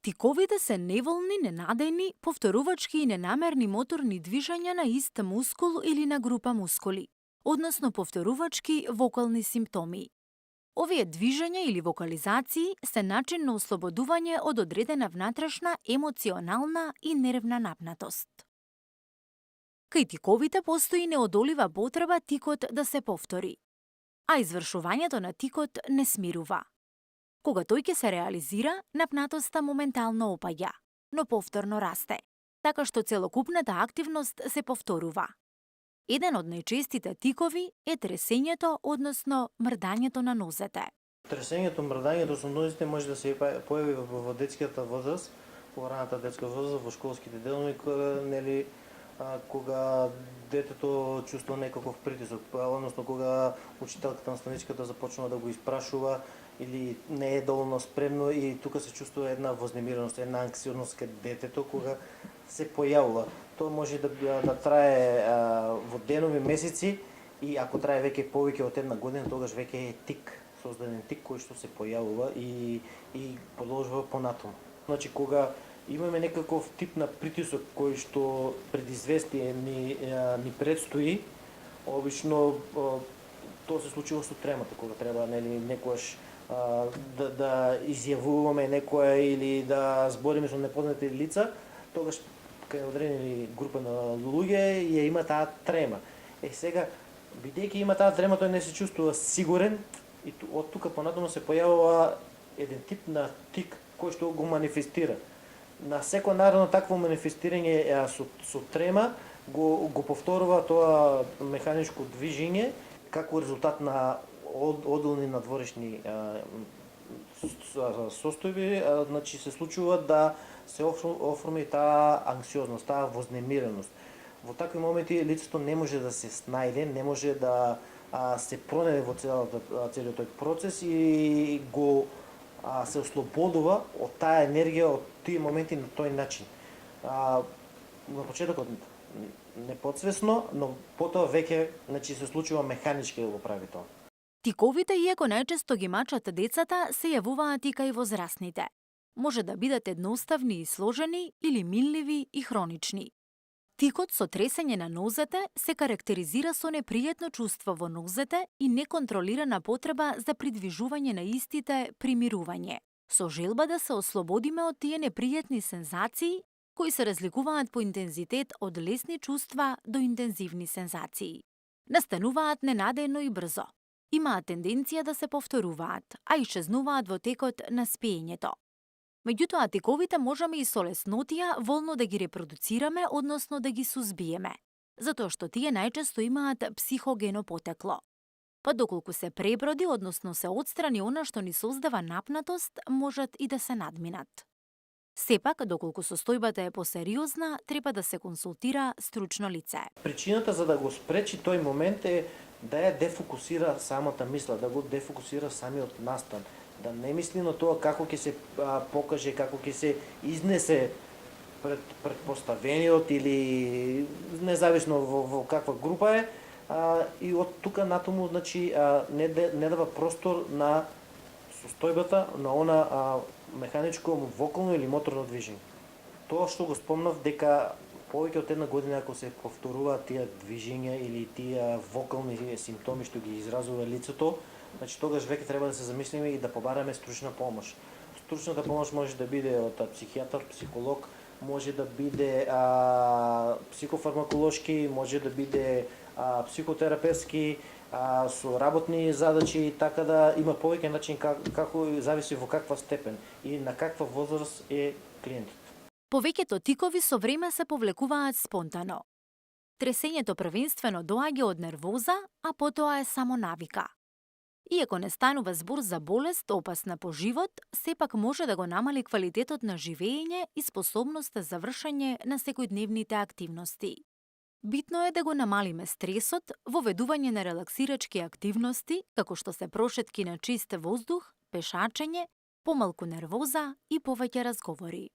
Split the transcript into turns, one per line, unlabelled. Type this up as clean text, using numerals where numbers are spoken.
Тиковите се неволни, ненадејни, повторувачки и ненамерни моторни движења на ист мускул или на група мускули, односно повторувачки вокални симптоми. Овие движења или вокализации се начин на ослободување од одредена внатрешна емоционална и нервна напнатост. Кај тиковите постои неодолива потреба тикот да се повтори, а извршувањето на тикот не смирува. Кога тој ќе се реализира, напнатоста моментално опаѓа, но повторно расте, така што целокупната активност се повторува. Еден од најчестите тикови е тресењето, односно мрдањето на нозете.
Тресењето, мрдањето со нозите може да се појави во детската возраст, во раната детска возраст, во школските делови, нели, кога детето чувствува некаков притисок, односно кога учителката, наставничката започнува да го испрашува или не е доволно спремно и тука се чувствува една вознемиреност, една анксиозност кај детето кога се појавува. Тоа може да трае во денови, месеци и ако трае веќе повеќе од една година, тогаш веќе е тик, создаден тик кој што се појавува и продолжува понатаму. Значи кога имаме некаков тип на притисок кој што предизвестие ни предстои, обично тоа се случува со тремата, кога треба нели некојаш да изјавуваме некоја или да збориме со непознати лица, тогаш кај одредени група на луѓе ја има таа трема. Сега, бидејќи има таа трема, тој не се чувствува сигурен и од тука понатаму се појавува еден тип на тик кој што го манифестира. На секој наредно такво манифестирање со трема го повторува тоа механичко движење како резултат на одделни надворешни состојби, значи се случува да се оформи таа анксиозност, таа вознемиреност. Во такви моменти лицето не може да се снајде, не може да се пронајде во целиот тој процес и го се ослободува од таа енергија, од тие моменти на тој начин. На почетокот неподсвесно, но потоа веќе се случува механички да го прави тоа.
Тиковите, иако најчесто ги мачат децата, се јавуваат и кај возрастните. Може да бидат едноставни и сложени или минливи и хронични. Тикот со тресење на нозете се карактеризира со непријатно чувство во нозете и неконтролирана потреба за придвижување на истите при мирување, со желба да се ослободиме од тие непријатни сензации кои се разликуваат по интензитет од лесни чувства до интензивни сензации. Настануваат ненадејно и брзо. Имаат тенденција да се повторуваат, а исчезнуваат во текот на спиењето. Меѓутоа, тиковите можеме и со леснотија волно да ги репродуцираме, односно да ги сузбиеме, затоа што тие најчесто имаат психогено потекло. Па доколку се преброди, односно се отстрани она што ни создава напнатост, можат и да се надминат. Сепак, доколку состојбата е посериозна, треба да се консултира стручно лице.
Причината за да го спречи тој момент е да ја дефокусира самата мисла, да го дефокусира самиот настан, да не мисли на тоа како ќе се покаже, како ќе се изнесе предпоставениот или независно во каква група е, и од тука натаму значи не дава простор на состојбата на она механичко, вокално или моторно движење. Тоа што го спомнав дека повеќе од една година ако се повторуваат тие движења или тие вокални симптоми што ги изразува лицето, значи тогаш веќе треба да се замислиме и да побараме стручна помош. Стручната помош може да биде од психијатар, психолог, може да биде психофармаколошки, може да биде психотерапевски, со работни задачи, така да има повеќе начин како зависи во каква степен и на каква возраст е клиентот.
Повеќето тикови со време се повлекуваат спонтано. Тресењето првенствено доаѓа од нервоза, а потоа е само навика. Иако не станува збор за болест опасна по живот, сепак може да го намали квалитетот на живење и способноста за вршење на секојдневните активности. Битно е да го намалиме стресот, воведување на релаксирачки активности, како што се прошетки на чист воздух, пешачење, помалку нервоза и повеќе разговори.